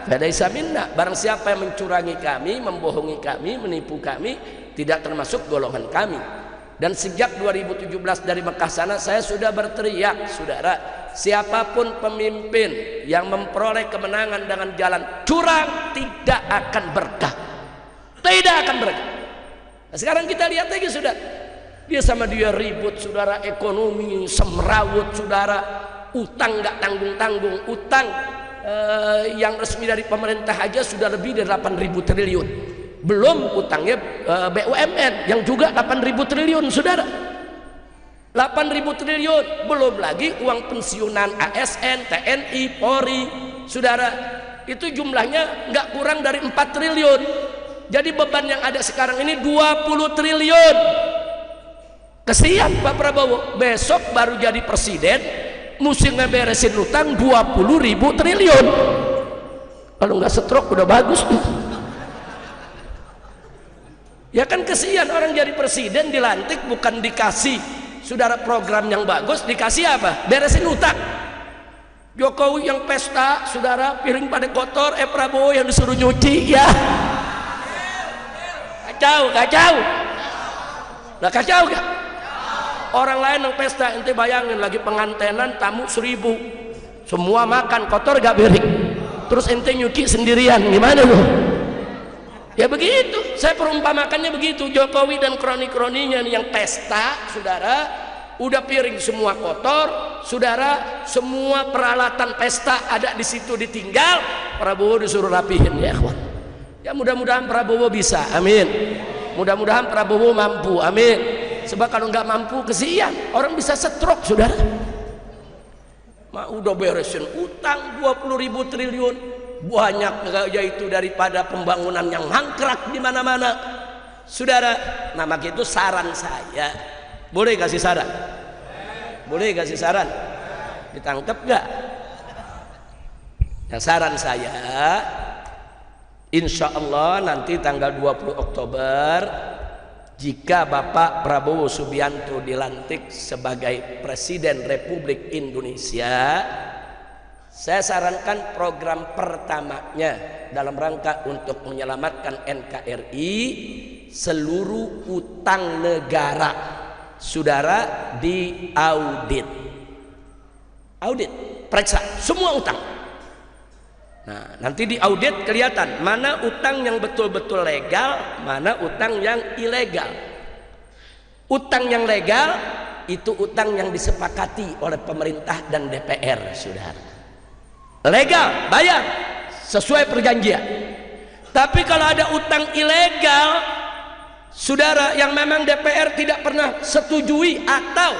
falaysa minna. Barang siapa yang mencurangi kami, membohongi kami, menipu kami, tidak termasuk golongan kami. Dan sejak 2017 dari Mekah sana saya sudah berteriak, saudara, siapapun pemimpin yang memperoleh kemenangan dengan jalan curang tidak akan berkah. Tidak akan berkah. Nah, sekarang kita lihat lagi, sudah. Dia sama dia ribut, saudara, ekonomi semrawut, saudara, utang nggak tanggung-tanggung, utang yang resmi dari pemerintah aja sudah lebih dari 8.000 triliun. Belum utangnya BUMN yang juga 8.000 triliun, saudara. 8.000 triliun, belum lagi uang pensiunan ASN, TNI, Polri, saudara. Itu jumlahnya nggak kurang dari 4 triliun. Jadi beban yang ada sekarang ini 20 triliun. Kesian Pak Prabowo, besok baru jadi presiden, mesti ngeberesin utang 20.000 triliun. Kalau nggak stroke udah bagus tuh. Ya kan kesian, orang jadi presiden dilantik bukan dikasih, saudara, program yang bagus, dikasih apa? Beresin utang. Jokowi yang pesta, saudara, piring pada kotor, Prabowo yang disuruh nyuci, ya. Kacau, kacau. Nah, kacau gak? Orang lain yang pesta, ente bayangin lagi pengantenan tamu 1.000, semua makan kotor gak piring, terus ente nyuci sendirian, gimana loh? Ya begitu, saya perumpamakannya begitu. Jokowi dan kroni-kroninya yang pesta, saudara, udah piring semua kotor, saudara, semua peralatan pesta ada di situ ditinggal, Prabowo disuruh rapihin, ya kawan. Ya mudah-mudahan Prabowo bisa, amin. Mudah-mudahan Prabowo mampu, amin. Sebab kalau nggak mampu kesian, orang bisa stroke, saudara. Udah beresin utang 20.000 triliun. Banyak yaitu daripada pembangunan yang mangkrak di mana-mana, saudara. Nah, maka itu saran saya, boleh kasih saran? Boleh kasih saran? Ditangkap gak? Nah, saran saya, insya Allah nanti tanggal 20 Oktober jika Bapak Prabowo Subianto dilantik sebagai Presiden Republik Indonesia, saya sarankan program pertamanya dalam rangka untuk menyelamatkan NKRI, seluruh utang negara, saudara, diaudit. Audit, periksa semua utang. Nah, nanti diaudit kelihatan mana utang yang betul-betul legal, mana utang yang ilegal. Utang yang legal itu utang yang disepakati oleh pemerintah dan DPR, saudara. Legal, bayar sesuai perjanjian. Tapi kalau ada utang ilegal, saudara, yang memang DPR tidak pernah setujui atau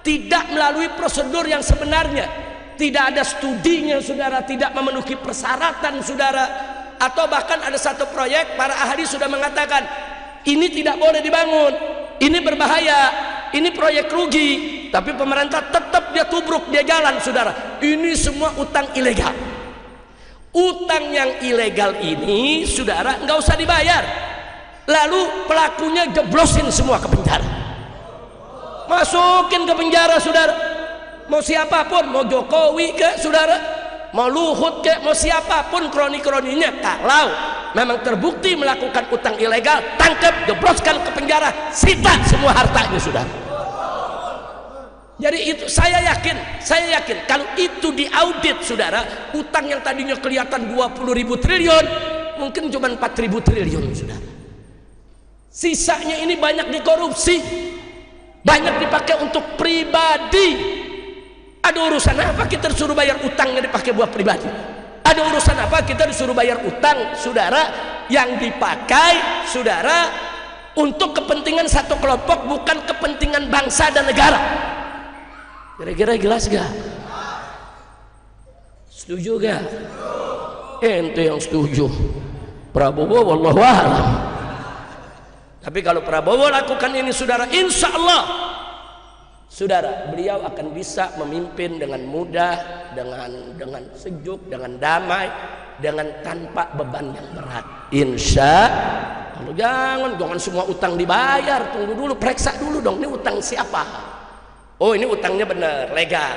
tidak melalui prosedur yang sebenarnya, tidak ada studinya, saudara, tidak memenuhi persyaratan, saudara, atau bahkan ada satu proyek para ahli sudah mengatakan ini tidak boleh dibangun, ini berbahaya, ini proyek rugi, tapi pemerintah tetap dia tubruk, dia jalan, saudara. Ini semua utang ilegal. Utang yang ilegal ini, saudara, nggak usah dibayar, lalu pelakunya jeblosin semua ke penjara, masukin ke penjara, saudara. Mau siapapun, mau Jokowi ke, saudara, mau Luhut ke, mau siapapun kroni-kroninya, kalau memang terbukti melakukan utang ilegal, tangkap, jebloskan ke penjara, sita semua hartanya, saudara. Jadi itu saya yakin kalau itu diaudit, saudara, utang yang tadinya kelihatan 20.000 triliun mungkin cuma 4.000 triliun, saudara. Sisanya ini banyak dikorupsi, banyak dipakai untuk pribadi. Ada urusan apa kita disuruh bayar utangnya dipakai buat pribadi? Ada urusan apa kita disuruh bayar utang, saudara, yang dipakai, saudara, untuk kepentingan satu kelompok, bukan kepentingan bangsa dan negara? Kira-kira jelas gak? Setuju gak? Ente yang setuju, Prabowo wallahu a'lam. Tapi kalau Prabowo lakukan ini, saudara, insya Allah, saudara, beliau akan bisa memimpin dengan mudah, dengan sejuk, dengan damai, dengan tanpa beban yang berat. Insya Allah. Jangan semua utang dibayar. Tunggu dulu, periksa dulu dong, ini utang siapa? Oh, ini utangnya benar, legal.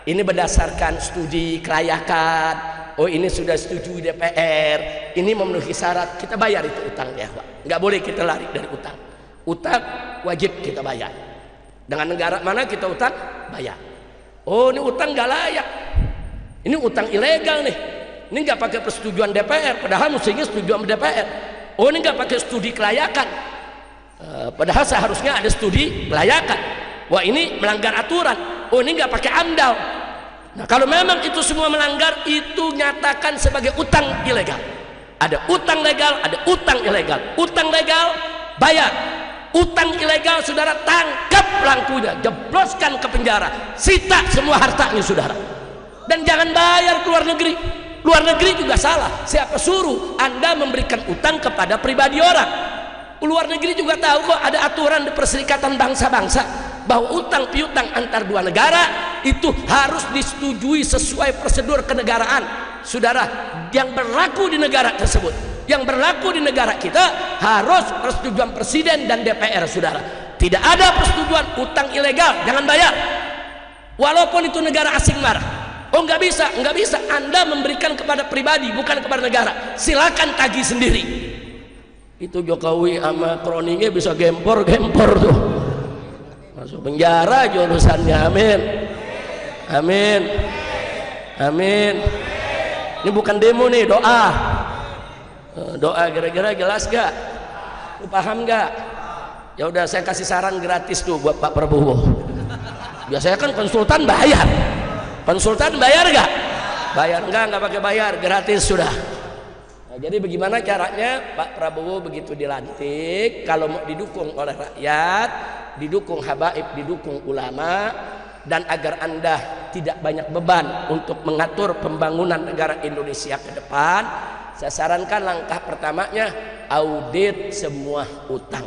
Ini berdasarkan studi kelayakan. Oh, ini sudah setuju DPR. Ini memenuhi syarat, kita bayar itu utang ya, Pak. Nggak boleh kita lari dari utang. Utang wajib kita bayar. Dengan negara mana kita utang? Bayar. Oh, ini utang nggak layak. Ini utang ilegal nih. Ini nggak pakai persetujuan DPR, padahal mestinya setujuan DPR. Oh, ini nggak pakai studi kelayakan, padahal seharusnya ada studi kelayakan. Wah, ini melanggar aturan. Oh, ini nggak pakai AMDAL. Nah, kalau memang itu semua melanggar, itu nyatakan sebagai utang ilegal. Ada utang legal, ada utang ilegal. Utang legal bayar. Utang ilegal saudara tangkap pelakunya, jebloskan ke penjara, sita semua hartanya saudara. Dan jangan bayar ke luar negeri. Luar negeri juga salah. Siapa suruh Anda memberikan utang kepada pribadi orang? Luar negeri juga tahu kok ada aturan di Perserikatan Bangsa-Bangsa bahwa utang piutang antar dua negara itu harus disetujui sesuai prosedur kenegaraan. Saudara, yang berlaku di negara tersebut, yang berlaku di negara kita harus persetujuan presiden dan DPR, saudara. Tidak ada persetujuan utang ilegal, jangan bayar. Walaupun itu negara asing marah. Oh, nggak bisa, nggak bisa. Anda memberikan kepada pribadi, bukan kepada negara. Silakan tagih sendiri. Itu Jokowi sama Kroningnya bisa gempor-gempor tuh. Masuk penjara jurusannya. Amin. Amin. Amin. Ini bukan demo nih, doa. Doa kira-kira jelas gak? Lu paham gak? Ya udah, saya kasih saran gratis tuh buat Pak Prabowo. Biasanya kan konsultan bayar. Konsultan bayar gak? Bayar enggak pakai bayar, gratis sudah. Nah, jadi bagaimana caranya Pak Prabowo begitu dilantik, kalau mau didukung oleh rakyat, didukung habaib, didukung ulama, dan agar Anda tidak banyak beban untuk mengatur pembangunan negara Indonesia ke depan, saya sarankan langkah pertamanya audit semua utang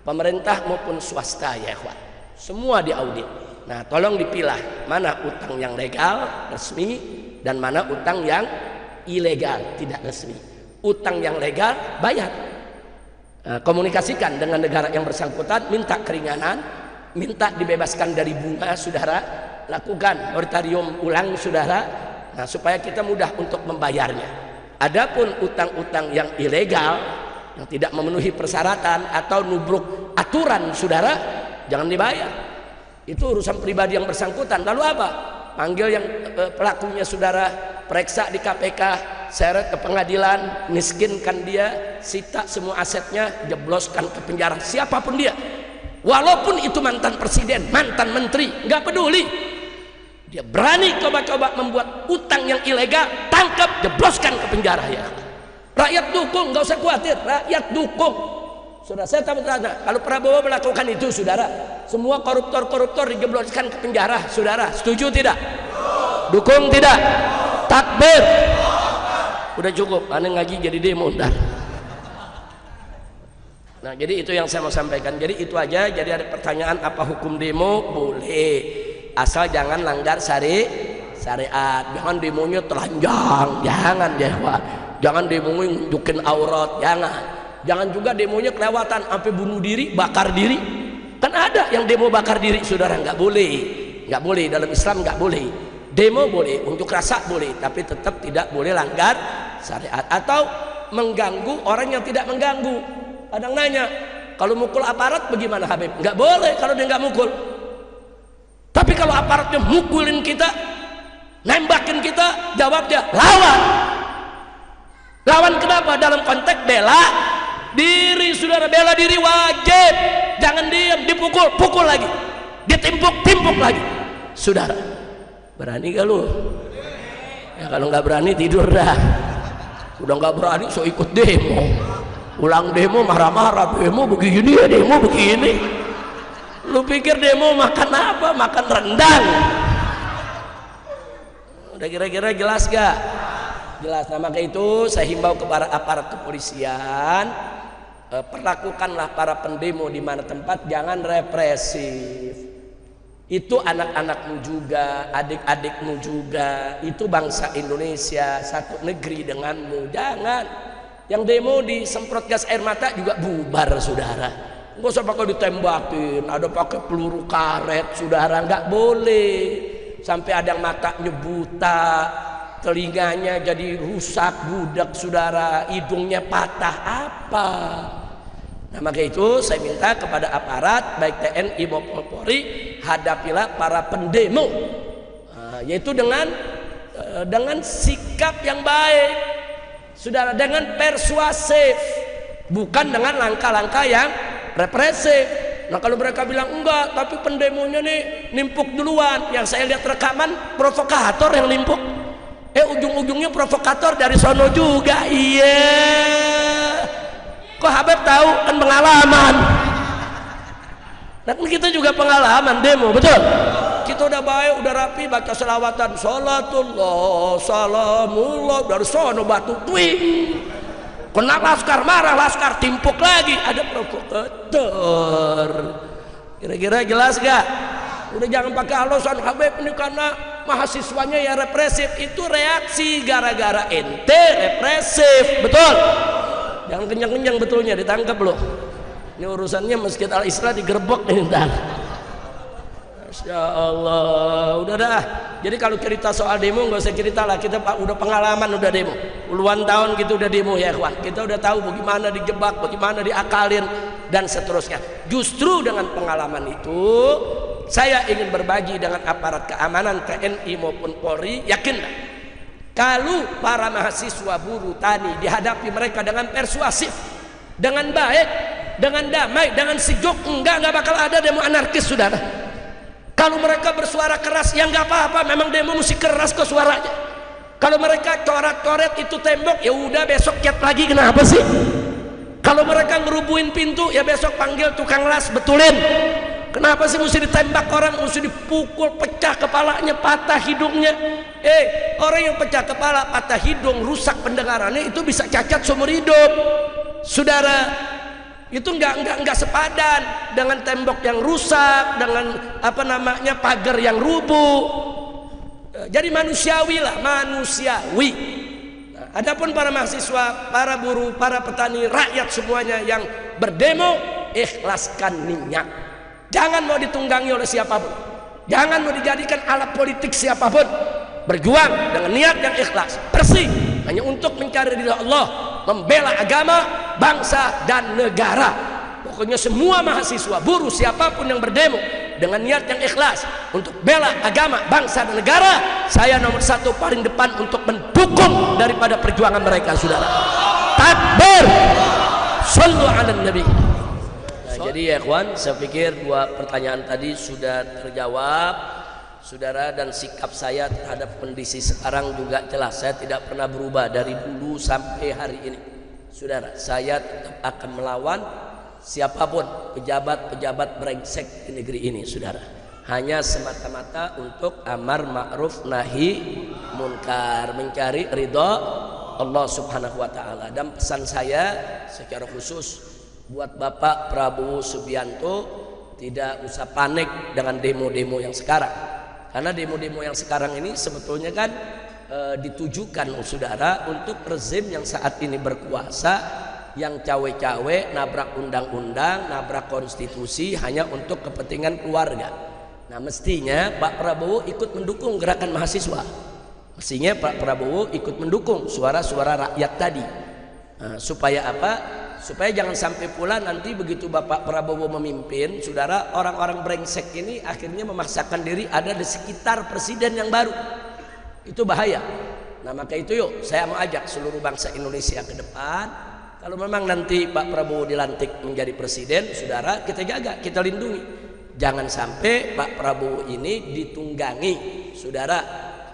pemerintah maupun swasta ya ikhwan, semua diaudit. Nah, tolong dipilah mana utang yang legal resmi dan mana utang yang ilegal tidak resmi. Utang yang legal bayar, komunikasikan dengan negara yang bersangkutan, minta keringanan, minta dibebaskan dari bunga, saudara, lakukan moratorium ulang, saudara. Nah, supaya kita mudah untuk membayarnya. Adapun utang-utang yang ilegal yang tidak memenuhi persyaratan atau nubruk aturan, saudara, jangan dibayar. Itu urusan pribadi yang bersangkutan. Lalu apa? Panggil yang pelakunya, saudara, periksa di KPK, seret ke pengadilan, miskinkan dia, sita semua asetnya, jebloskan ke penjara, siapapun dia. Walaupun itu mantan presiden, mantan menteri, nggak peduli. Dia berani coba-coba membuat utang yang ilegal, tangkap, jebloskan ke penjara ya. Rakyat dukung, nggak usah khawatir, rakyat dukung. Saudara, saya tahu kalau Prabowo melakukan itu, saudara, semua koruptor-koruptor dijebloskan ke penjara, saudara, setuju tidak? Dukung tidak? Takbir. Udah cukup, aneh ngaji jadi demo ntar. Nah, jadi itu yang saya mau sampaikan. Jadi itu aja. Jadi ada pertanyaan apa hukum demo? Boleh, asal jangan langgar syariat. Jangan demonya telanjang, jangan ya Pak. Jangan demonya nunjukin aurat, jangan. Jangan juga demonya kelewatan sampai bunuh diri, bakar diri. Kan ada yang demo bakar diri, saudara, nggak boleh. Nggak boleh, dalam Islam nggak boleh. Demo boleh, unjuk rasa boleh, tapi tetap tidak boleh langgar syariat atau mengganggu orang yang tidak mengganggu. Kadang nanya, kalau mukul aparat bagaimana Habib? Nggak boleh kalau dia nggak mukul. Tapi kalau aparatnya mukulin kita, nembakin kita, jawabnya lawan. Lawan kenapa? Dalam konteks bela diri, saudara, bela diri wajib. Jangan diam, dipukul, pukul lagi, ditimpuk, timpuk lagi. Saudara, berani gak lu? Ya kalau nggak berani tidur dah. Udah nggak berani so ikut demo. Ulang demo marah-marah, demo begini ya, demo begini. Lu pikir demo makan apa? Makan rendang. Udah kira-kira jelas gak? Jelas. Nah, maka itu saya himbau kepada aparat kepolisian, perlakukanlah para pendemo di mana tempat, jangan represif. Itu anak-anakmu juga, adik-adikmu juga, itu bangsa Indonesia, satu negeri denganmu. Jangan yang demo disemprot gas air mata juga bubar, saudara. Nggak usah pakai ditembakin, ada pakai peluru karet, saudara, nggak boleh. Sampai ada yang matanya buta, telinganya jadi rusak, budak, saudara, hidungnya patah, apa? Nah, maka itu saya minta kepada aparat baik TNI maupun Polri, hadapilah para pendemo, yaitu dengan sikap yang baik, saudara, dengan persuasif, bukan dengan langkah-langkah yang represif. Nah, kalau mereka bilang enggak, tapi pendemonya nih nimpuk duluan, yang saya lihat rekaman provokator yang nimpuk, ujung-ujungnya provokator dari sono juga. Iya, kok Habib tahu? Kan pengalaman. Nah, kita juga pengalaman demo, betul? Kita udah baik, udah rapi, baca selawatan, salatullah, salamullah, dari sono batu twing. Kena laskar marah, laskar timpuk lagi, ada provokator. Kira-kira jelas gak? Udah jangan pakai alasan Habib ini karena mahasiswanya ya represif. Itu reaksi gara-gara ente represif, betul? Jangan kenyang-kenyang, betulnya ditangkap loh. Ini urusannya Masjid Al-Isra digerebek nih ntar. Masya Allah, udah dah. Jadi kalau cerita soal demo nggak usah cerita lah, kita udah pengalaman, udah demo puluhan tahun gitu, udah demo ya ikhwan. Kita udah tahu bagaimana dijebak, bagaimana diakalin dan seterusnya. Justru dengan pengalaman itu saya ingin berbagi dengan aparat keamanan TNI maupun Polri. Yakinlah kalau para mahasiswa buruh tani dihadapi mereka dengan persuasif, dengan baik, dengan damai, dengan sejuk, enggak bakal ada demo anarkis, saudara. Kalau mereka bersuara keras, ya nggak apa-apa, memang demo mesti keras kok suaranya. Kalau mereka coret-coret itu tembok, ya udah besok cat lagi, kenapa sih? Kalau mereka ngerubuhin pintu, ya besok panggil tukang las betulin. Kenapa sih mesti ditembak orang, mesti dipukul, pecah kepalanya, patah hidungnya? Orang yang pecah kepala, patah hidung, rusak pendengarannya, itu bisa cacat seumur hidup, saudara. Itu enggak sepadan dengan tembok yang rusak, dengan pagar yang rubuh. Jadi manusiawi lah, manusiawi. Nah, adapun para mahasiswa, para buruh, para petani, rakyat semuanya yang berdemo, ikhlaskan niat. Jangan mau ditunggangi oleh siapapun, jangan mau dijadikan alat politik siapapun. Berjuang dengan niat yang ikhlas, bersih, hanya untuk mencari ridha Allah, membela agama, bangsa dan negara. Pokoknya semua mahasiswa, buruh, siapapun yang berdemo dengan niat yang ikhlas untuk bela agama, bangsa dan negara, saya nomor satu paling depan untuk mendukung daripada perjuangan mereka, saudara. Takbir, shallu ala nabi. Nah, jadi ya kawan, saya pikir dua pertanyaan tadi sudah terjawab, saudara, dan sikap saya terhadap kondisi sekarang juga jelas. Saya tidak pernah berubah dari dulu sampai hari ini, saudara. Saya tetap akan melawan siapapun pejabat-pejabat brengsek di negeri ini, saudara. Hanya semata-mata untuk amar ma'ruf nahi munkar, mencari ridha Allah Subhanahu wa taala. Dan pesan saya secara khusus buat Bapak Prabowo Subianto, tidak usah panik dengan demo-demo yang sekarang. Karena demo-demo yang sekarang ini sebetulnya kan ditujukan, saudara, untuk rezim yang saat ini berkuasa, yang cawe-cawe, nabrak undang-undang, nabrak konstitusi hanya untuk kepentingan keluarga. Nah, mestinya Pak Prabowo ikut mendukung gerakan mahasiswa. Mestinya Pak Prabowo ikut mendukung suara-suara rakyat tadi. Nah, supaya apa? Supaya jangan sampai pula nanti begitu Bapak Prabowo memimpin, saudara, orang-orang brengsek ini akhirnya memaksakan diri ada di sekitar presiden yang baru. Itu bahaya. Nah, maka itu yuk saya mau ajak seluruh bangsa Indonesia ke depan. Kalau memang nanti Pak Prabowo dilantik menjadi presiden, saudara, kita jaga, kita lindungi. Jangan sampai Pak Prabowo ini ditunggangi, saudara,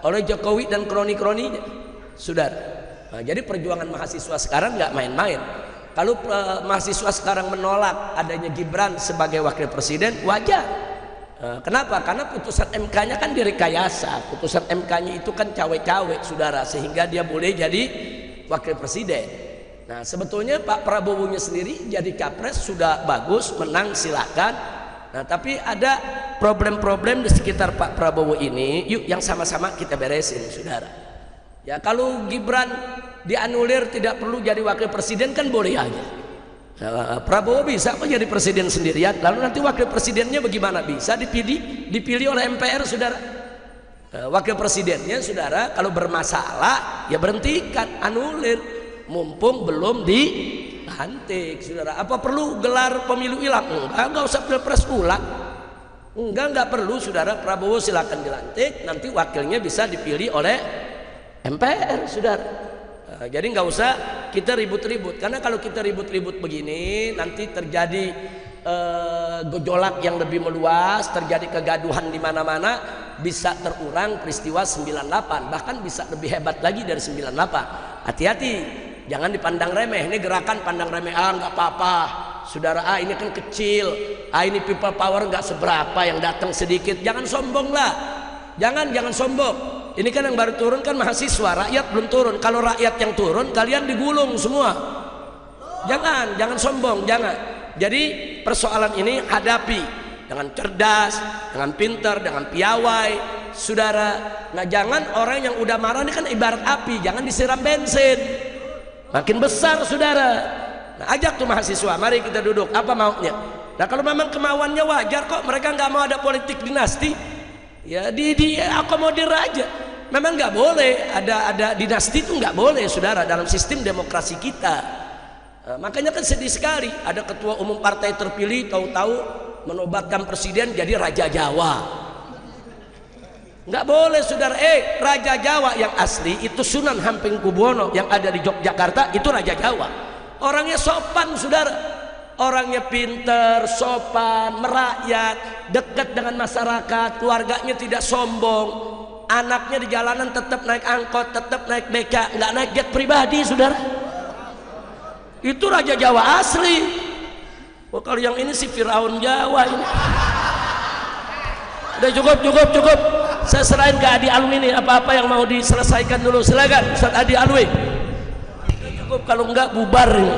oleh Jokowi dan kroni-kroninya, saudara. Nah, jadi perjuangan mahasiswa sekarang nggak main-main. Kalau mahasiswa sekarang menolak adanya Gibran sebagai wakil presiden, wajar. Kenapa? Karena putusan MK-nya kan direkayasa. Putusan MK-nya itu kan cawe-cawe, saudara, sehingga dia boleh jadi wakil presiden. Nah, sebetulnya Pak Prabowo-nya sendiri jadi capres sudah bagus, menang, silakan. Nah, tapi ada problem-problem di sekitar Pak Prabowo ini, yuk yang sama-sama kita beresin, saudara. Ya, kalau Gibran dianulir tidak perlu jadi wakil presiden kan boleh aja. Prabowo bisa kok jadi presiden sendirian, lalu nanti wakil presidennya bagaimana? Bisa dipilih oleh MPR, saudara. Wakil presidennya, saudara, kalau bermasalah ya berhentikan, anulir, mumpung belum dilantik, saudara. Apa perlu gelar pemilu ulang? Enggak usah pilpres ulang, enggak perlu, saudara. Prabowo silakan dilantik, nanti wakilnya bisa dipilih oleh MPR, saudara. Jadi nggak usah kita ribut-ribut, karena kalau kita ribut-ribut begini nanti terjadi gejolak yang lebih meluas, terjadi kegaduhan di mana-mana, bisa terurang peristiwa 98, bahkan bisa lebih hebat lagi dari 98. Hati-hati, jangan dipandang remeh. Ini gerakan pandang remeh, nggak apa-apa, saudara. Ini kan kecil, ini people power nggak seberapa, yang datang sedikit. Jangan sombong lah, jangan sombong. Ini kan yang baru turun kan mahasiswa, rakyat belum turun. Kalau rakyat yang turun, kalian digulung semua. Jangan sombong, jangan. Jadi persoalan ini hadapi dengan cerdas, dengan pintar, dengan piawai, saudara. Nah, jangan orang yang udah marah ini kan ibarat api, jangan disiram bensin, makin besar, saudara. Nah, ajak tuh mahasiswa, mari kita duduk, apa maunya. Nah, kalau memang kemauannya wajar kok, mereka nggak mau ada politik dinasti, ya akomodir aja. Memang nggak boleh ada dinasti, itu nggak boleh, saudara, dalam sistem demokrasi kita. Makanya kan sedih sekali ada ketua umum partai terpilih tahu-tahu menobatkan presiden jadi Raja Jawa. Nggak boleh, saudara. Raja Jawa yang asli itu Sunan Hamengkubuwono yang ada di Yogyakarta, itu Raja Jawa. Orangnya sopan, saudara. Orangnya pinter, sopan, merakyat, dekat dengan masyarakat, keluarganya tidak sombong. Anaknya di jalanan tetap naik angkot, tetap naik BK, nggak naik jet pribadi, saudara. Itu Raja Jawa asli. Kalau yang ini si Firaun Jawa ini. Udah cukup. Saya serahin ke Adi Alwi ini, apa-apa yang mau diselesaikan dulu, silakan Ustaz Adi Alwi. Cukup, kalau enggak bubar ini.